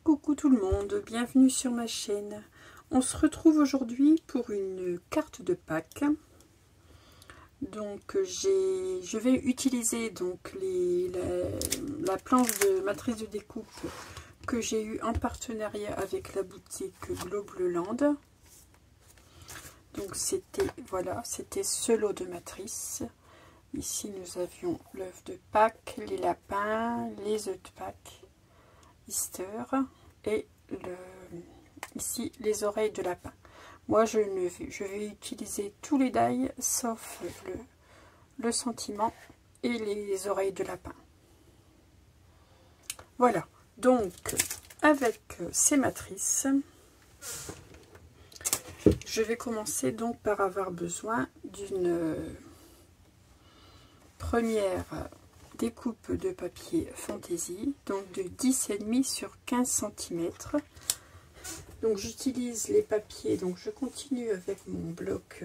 Coucou tout le monde, bienvenue sur ma chaîne. On se retrouve aujourd'hui pour une carte de Pâques. Donc je vais utiliser donc la planche de matrice de découpe que j'ai eu en partenariat avec la boutique Globleland. Donc c'était ce lot de matrices. Ici nous avions l'œuf de Pâques, les lapins, les œufs de Pâques, Easter et ici les oreilles de lapin. Moi je vais utiliser tous les die sauf le sentiment et les oreilles de lapin. Voilà, donc avec ces matrices, je vais commencer donc par avoir besoin d'une première découpe de papier fantaisie, donc de 10,5 sur 15 cm. Donc j'utilise les papiers, donc je continue avec mon bloc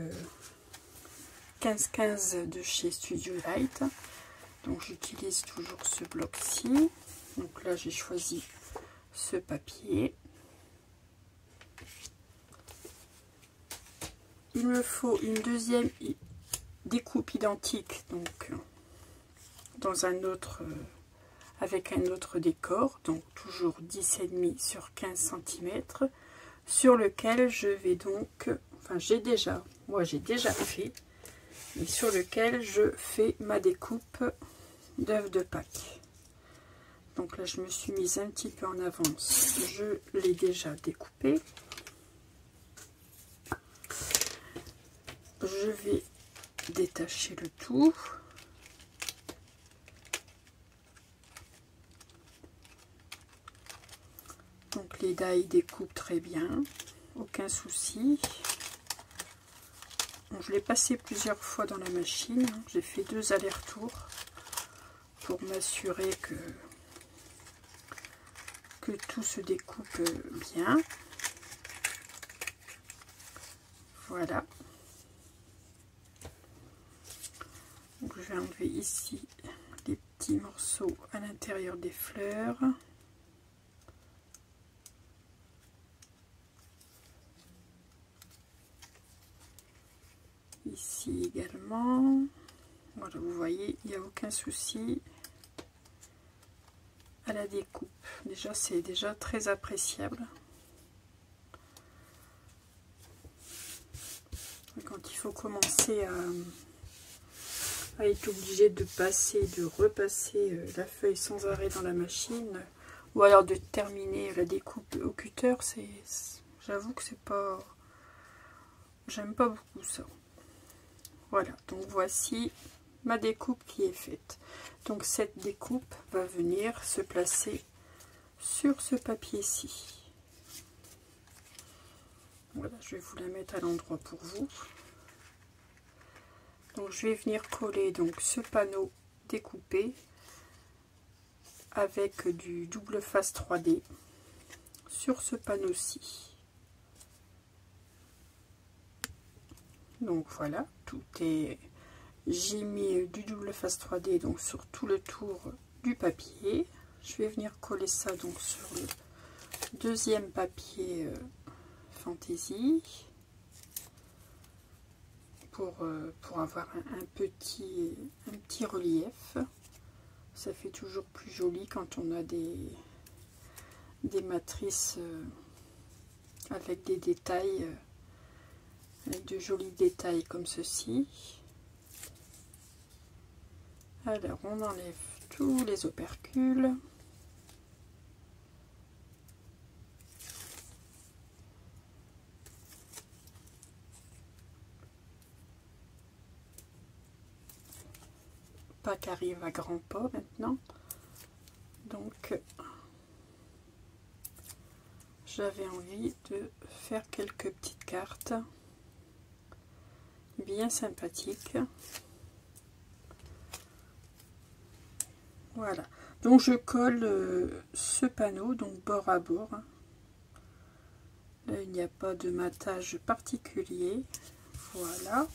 15-15 de chez Studio Light. Donc j'utilise toujours ce bloc-ci. Donc là j'ai choisi ce papier. Il me faut une deuxième découpe identique, donc dans un autre avec un autre décor, donc toujours 10,5 sur 15 cm, sur lequel je vais donc, enfin j'ai déjà fait, et sur lequel je fais ma découpe d'œuf de Pâques. Donc là je me suis mise un petit peu en avance, je l'ai déjà découpé. Je vais détacher le tout. Donc les die découpent très bien, aucun souci. Bon, je l'ai passé plusieurs fois dans la machine, j'ai fait 2 allers-retours pour m'assurer que tout se découpe bien. Voilà. Donc je vais enlever ici les petits morceaux à l'intérieur des fleurs. Ici également. Voilà, vous voyez, il n'y a aucun souci à la découpe. Déjà, c'est déjà très appréciable. Quand il faut commencer à être obligé de repasser la feuille sans arrêt dans la machine, ou alors de terminer la découpe au cutter, j'avoue que c'est pas, j'aime pas beaucoup ça. Voilà, donc voici ma découpe qui est faite. Donc cette découpe va venir se placer sur ce papier-ci. Voilà, je vais vous la mettre à l'endroit pour vous. Donc je vais venir coller donc ce panneau découpé avec du double face 3D sur ce panneau-ci. Donc voilà, tout est... J'ai mis du double face 3D donc sur tout le tour du papier. Je vais venir coller ça donc sur le deuxième papier fantaisie pour avoir un petit relief. Ça fait toujours plus joli quand on a des matrices avec des détails, avec de jolis détails comme ceci. Alors on enlève tous les opercules. Pâques arrive à grands pas maintenant. Donc j'avais envie de faire quelques petites cartes bien sympathiques. Voilà, donc je colle ce panneau donc bord à bord. Là il n'y a pas de matage particulier. Voilà.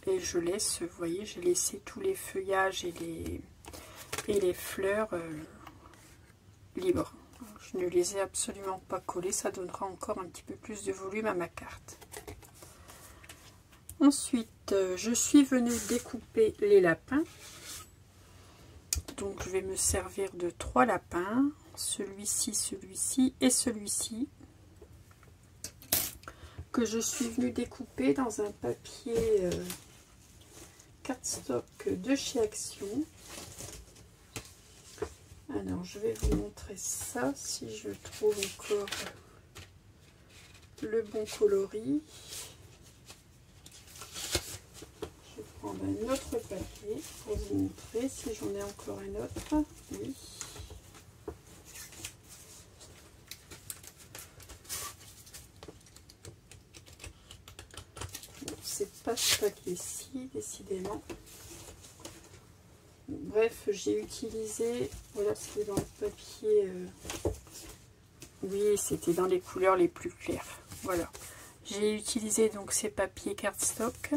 Et je laisse, vous voyez, j'ai laissé tous les feuillages et les fleurs libre. Je ne les ai absolument pas collés, ça donnera encore un petit peu plus de volume à ma carte. Ensuite, je suis venue découper les lapins. Donc je vais me servir de 3 lapins, celui-ci, celui-ci et celui-ci, que je suis venue découper dans un papier cardstock de chez Action. Alors je vais vous montrer ça si je trouve encore le bon coloris. Je vais prendre un autre papier pour vous montrer si j'en ai encore un autre. Oui. C'est pas ce papier-ci, décidément. Bref, j'ai utilisé, voilà ce qui est dans le papier, oui, c'était dans les couleurs les plus claires. Voilà, j'ai utilisé donc ces papiers cardstock,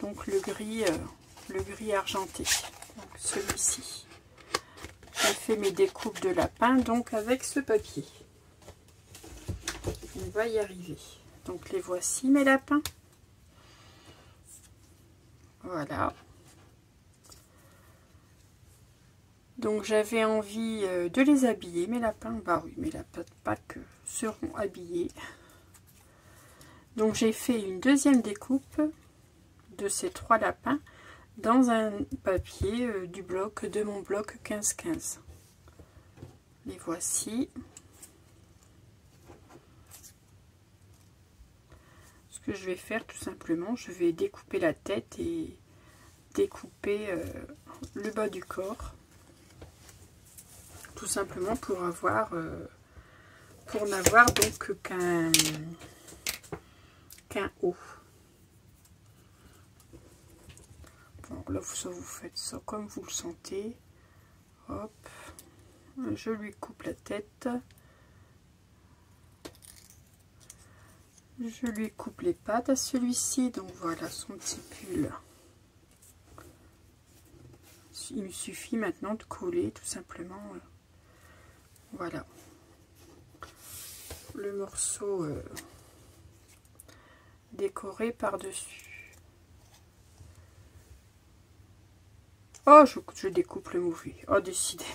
donc le gris argenté, donc celui-ci. J'ai fait mes découpes de lapin donc avec ce papier. On va y arriver. Donc les voici mes lapins. Voilà. Donc j'avais envie de les habiller, mes lapins. Bah oui, mes lapins de Pâques seront habillés. Donc j'ai fait une deuxième découpe de ces 3 lapins dans un papier du bloc de mon bloc 15-15. Les voici. Ce que je vais faire tout simplement, je vais découper la tête et découper le bas du corps. Tout simplement pour avoir pour n'avoir donc qu'un haut. Bon, là vous faites ça comme vous le sentez. Hop, je lui coupe la tête. Je lui coupe les pattes à celui-ci. Donc voilà son petit pull. Il me suffit maintenant de coller tout simplement. Voilà. Le morceau décoré par-dessus. Oh, je découpe le mauvais. Oh, décidément.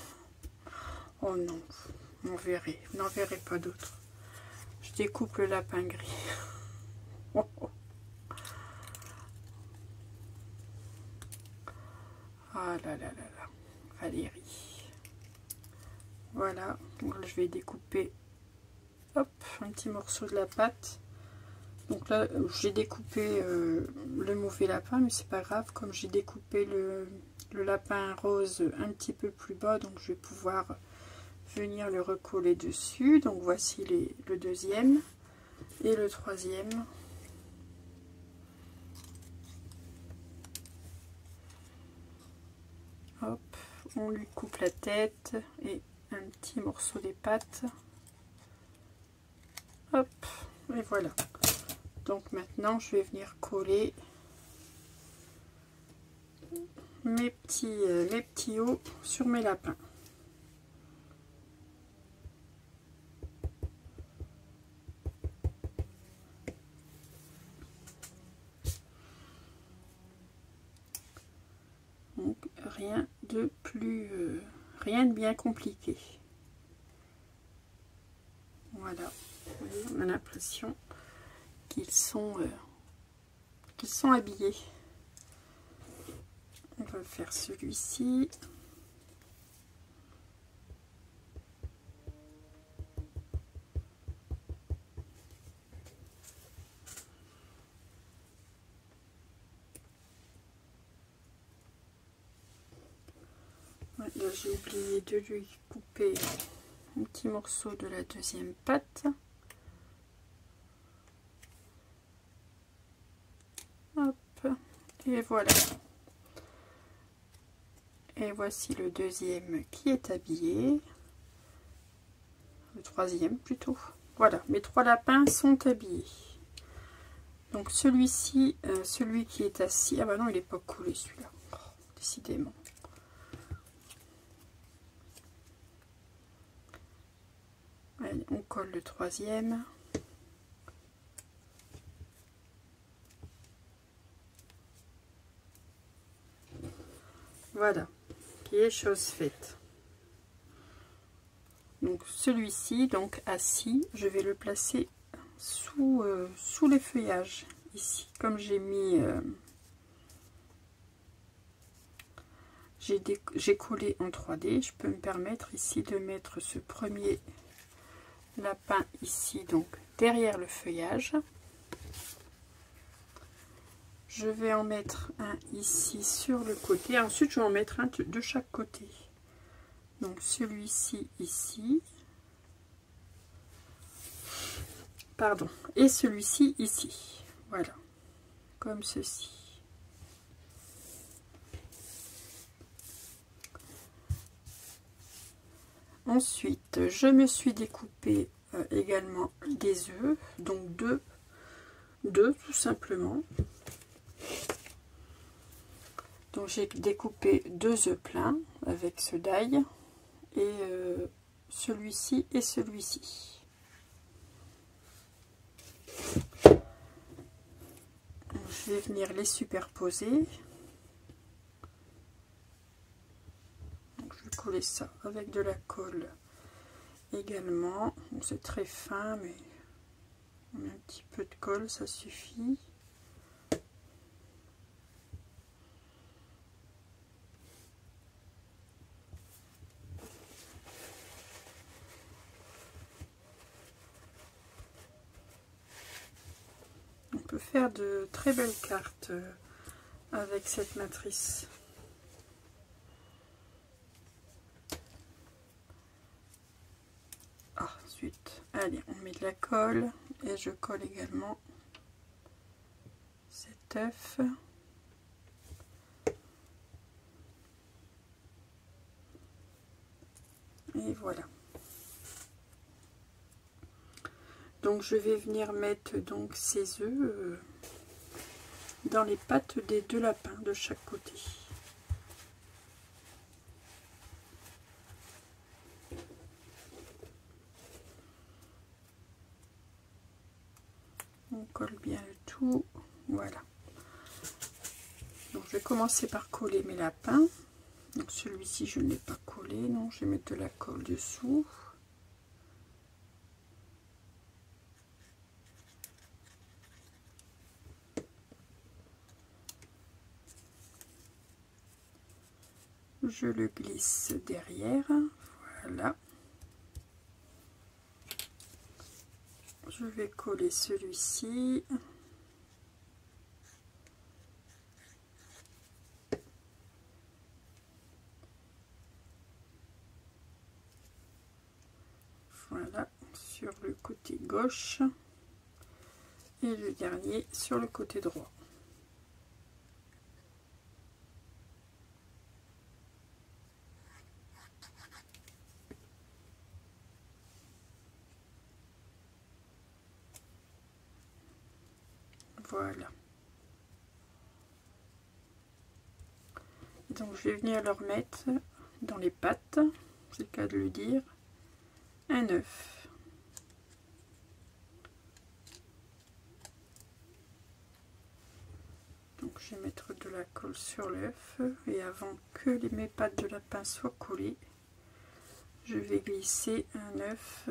Oh non, vous n'en verrez pas d'autres. Je découpe le lapin gris. Oh, oh. Ah là là là là. Valérie. Voilà. Donc là, je vais découper hop, un petit morceau de la pâte. Donc là, j'ai découpé le mauvais lapin, mais c'est pas grave. Comme j'ai découpé le lapin rose un petit peu plus bas, donc je vais pouvoir venir le recoller dessus. Donc voici le deuxième et le troisième. Hop, on lui coupe la tête et un petit morceau des pattes. Hop, et voilà. Donc maintenant je vais venir coller mes petits hauts sur mes lapins. Donc rien de bien compliqué. Voilà, on a l'impression qu'ils sont habillés. On va faire celui-ci. Ouais, là j'ai oublié de lui couper un petit morceau de la deuxième patte. Hop, et voilà. Et voici le deuxième qui est habillé. Le troisième plutôt. Voilà, mes 3 lapins sont habillés. Donc celui-ci, celui qui est assis. Ah bah non, il n'est pas collé celui-là. Oh, décidément. On colle le troisième. Voilà, qui est chose faite. Donc celui-ci, donc assis, je vais le placer sous les feuillages ici. Comme j'ai mis, j'ai collé en 3D, je peux me permettre ici de mettre ce premier lapin ici, donc derrière le feuillage. Je vais en mettre un ici sur le côté. Ensuite, je vais en mettre un de chaque côté. Donc celui-ci ici. Pardon. Et celui-ci ici. Voilà. Comme ceci. Ensuite, je me suis découpé également des œufs. Donc deux tout simplement. Donc j'ai découpé 2 œufs pleins avec ce die et celui-ci et celui-ci. Je vais venir les superposer. Donc je vais coller ça avec de la colle également. C'est très fin, mais un petit peu de colle, ça suffit. On peut faire de très belles cartes avec cette matrice. Ensuite, allez, on met de la colle et je colle également cet œuf. Et voilà. Donc je vais venir mettre donc ces œufs dans les pattes des 2 lapins de chaque côté. On colle bien le tout, voilà. Donc je vais commencer par coller mes lapins. Donc celui-ci je ne l'ai pas collé, non, je vais mettre de la colle dessous. Je le glisse derrière, voilà. Je vais coller celui-ci. Voilà, sur le côté gauche. Et le dernier sur le côté droit. Voilà. Donc je vais venir leur mettre dans les pattes, c'est le cas de le dire, un œuf. Donc je vais mettre de la colle sur l'œuf et avant que mes pattes de lapin soient collées, je vais glisser un œuf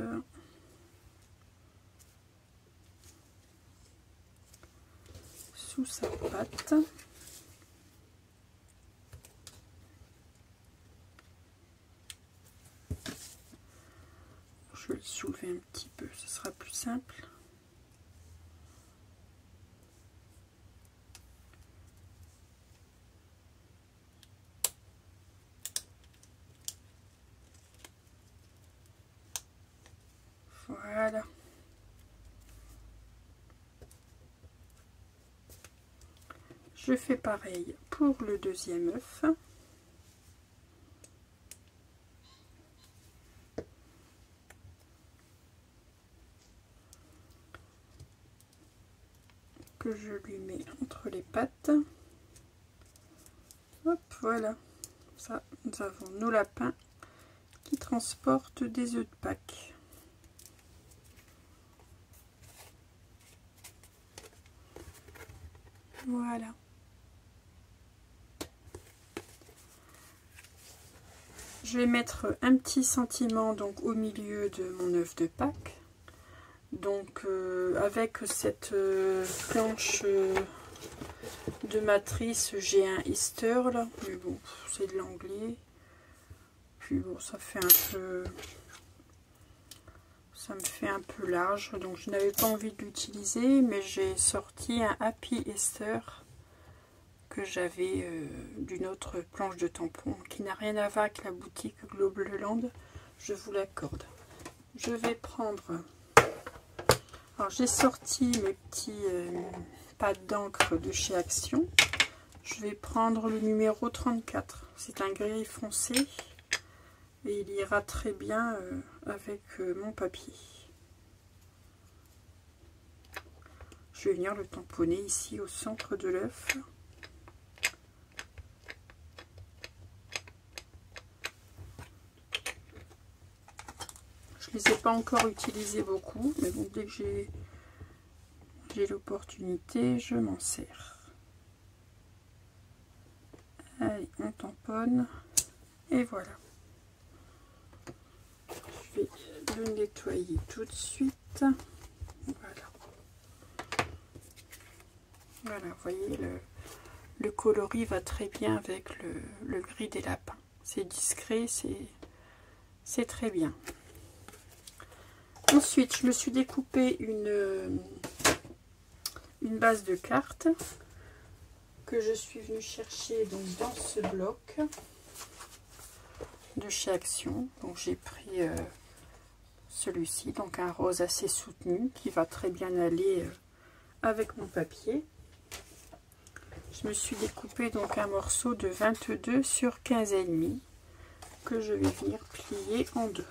sous sa patte. Je vais le soulever un petit peu, ce sera plus simple. Voilà. Je fais pareil pour le deuxième œuf. Que je lui mets entre les pattes. Hop, voilà. Ça, nous avons nos lapins qui transportent des œufs de Pâques. Voilà. Je vais mettre un petit sentiment donc au milieu de mon œuf de Pâques. Donc avec cette planche de matrice, j'ai un Easter là, mais bon, c'est de l'anglais. Puis bon, ça me fait un peu large, donc je n'avais pas envie de l'utiliser, mais j'ai sorti un Happy Easter que j'avais d'une autre planche de tampon qui n'a rien à voir avec la boutique Globleland, je vous l'accorde. Je vais prendre, alors j'ai sorti mes petits pads d'encre de chez Action. Je vais prendre le numéro 34, c'est un gris foncé et il ira très bien avec mon papier. Je vais venir le tamponner ici au centre de l'œuf. Je ne les ai pas encore utilisés beaucoup, mais bon, dès que j'ai l'opportunité, je m'en sers. Allez, on tamponne et voilà. Je vais le nettoyer tout de suite. Voilà. Voilà, vous voyez, le coloris va très bien avec le gris des lapins. C'est discret, c'est très bien. Ensuite, je me suis découpé une base de cartes que je suis venue chercher donc dans ce bloc de chez Action. Donc j'ai pris celui-ci, donc un rose assez soutenu qui va très bien aller avec mon papier. Je me suis découpé donc un morceau de 22 sur 15,5 que je vais venir plier en deux.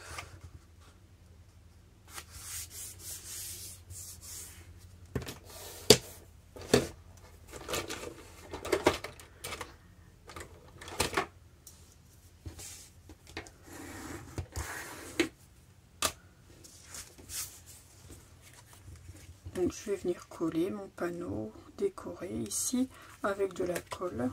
Donc je vais venir coller mon panneau décoré ici avec de la colle.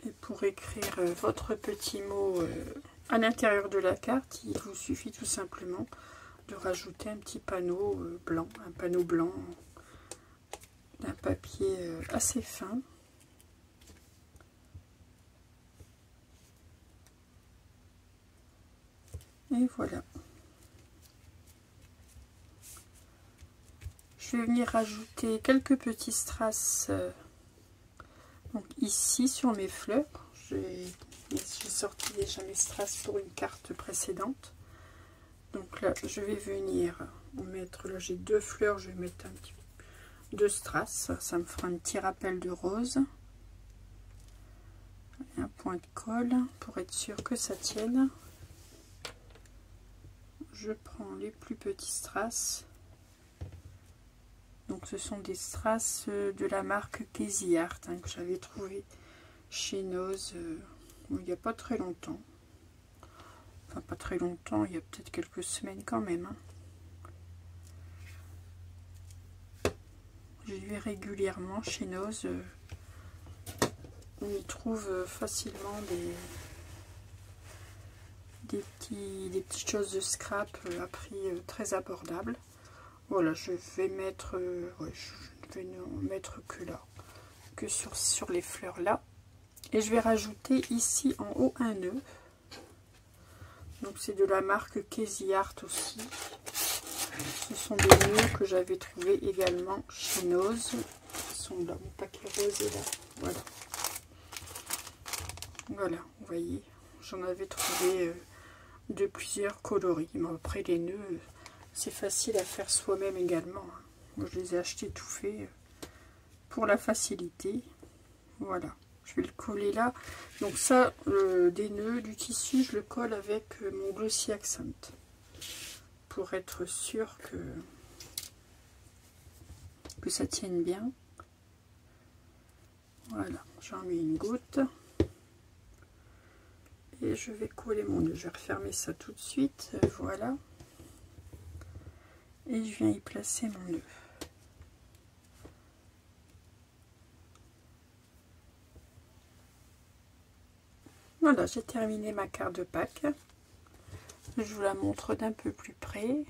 Et pour écrire votre petit mot à l'intérieur de la carte, il vous suffit tout simplement de rajouter un petit panneau blanc, un panneau blanc d'un papier assez fin. Et voilà. Je vais venir rajouter quelques petits strass donc ici sur mes fleurs. J'ai sorti déjà mes strass pour une carte précédente. Donc là, je vais venir mettre, là j'ai deux fleurs, je vais mettre deux strass, ça me fera un petit rappel de rose. Un point de colle pour être sûr que ça tienne. Je prends les plus petits strass. Donc ce sont des strass de la marque Casey Art que j'avais trouvé chez Nose il n'y a pas très longtemps. Enfin pas très longtemps, il y a peut-être quelques semaines quand même. J'y vais régulièrement chez Nose. On y trouve facilement des petites choses de scrap à prix très abordable. Voilà, je vais mettre, je vais ne mettre que là, que sur les fleurs là. Et je vais rajouter ici en haut un nœud. Donc c'est de la marque Casey Art aussi. Ce sont des nœuds que j'avais trouvés également chez Nose. Ils sont là, mon paquet rose est là. Voilà. Voilà, vous voyez, j'en avais trouvé de plusieurs coloris. Mais après les nœuds, c'est facile à faire soi-même également. Moi, je les ai achetés tout faits pour la facilité. Voilà, je vais le coller là. Donc ça, des nœuds, du tissu, je le colle avec mon Glossy Accent pour être sûr que que ça tienne bien. Voilà, j'en mets une goutte. Et je vais coller mon nœud. Je vais refermer ça tout de suite. Voilà. Et je viens y placer mon nœud. Voilà, j'ai terminé ma carte de Pâques. Je vous la montre d'un peu plus près.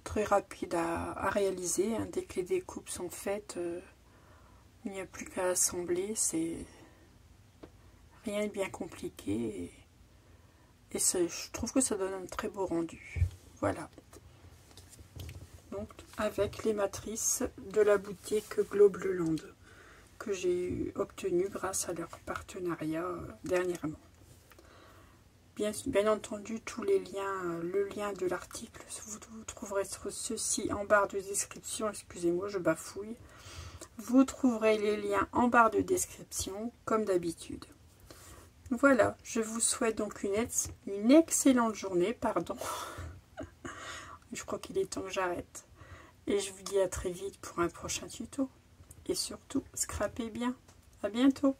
Très rapide à réaliser. Hein. Dès que les découpes sont faites, il n'y a plus qu'à assembler. C'est rien de bien compliqué. Et je trouve que ça donne un très beau rendu. Voilà. Donc, avec les matrices de la boutique Globleland que j'ai obtenu grâce à leur partenariat dernièrement. Bien entendu, tous les liens, le lien de l'article, vous trouverez ceci en barre de description. Excusez-moi, je bafouille. Vous trouverez les liens en barre de description, comme d'habitude. Voilà, je vous souhaite donc une excellente journée, pardon. Je crois qu'il est temps que j'arrête. Et je vous dis à très vite pour un prochain tuto. Et surtout, scrapez bien. À bientôt.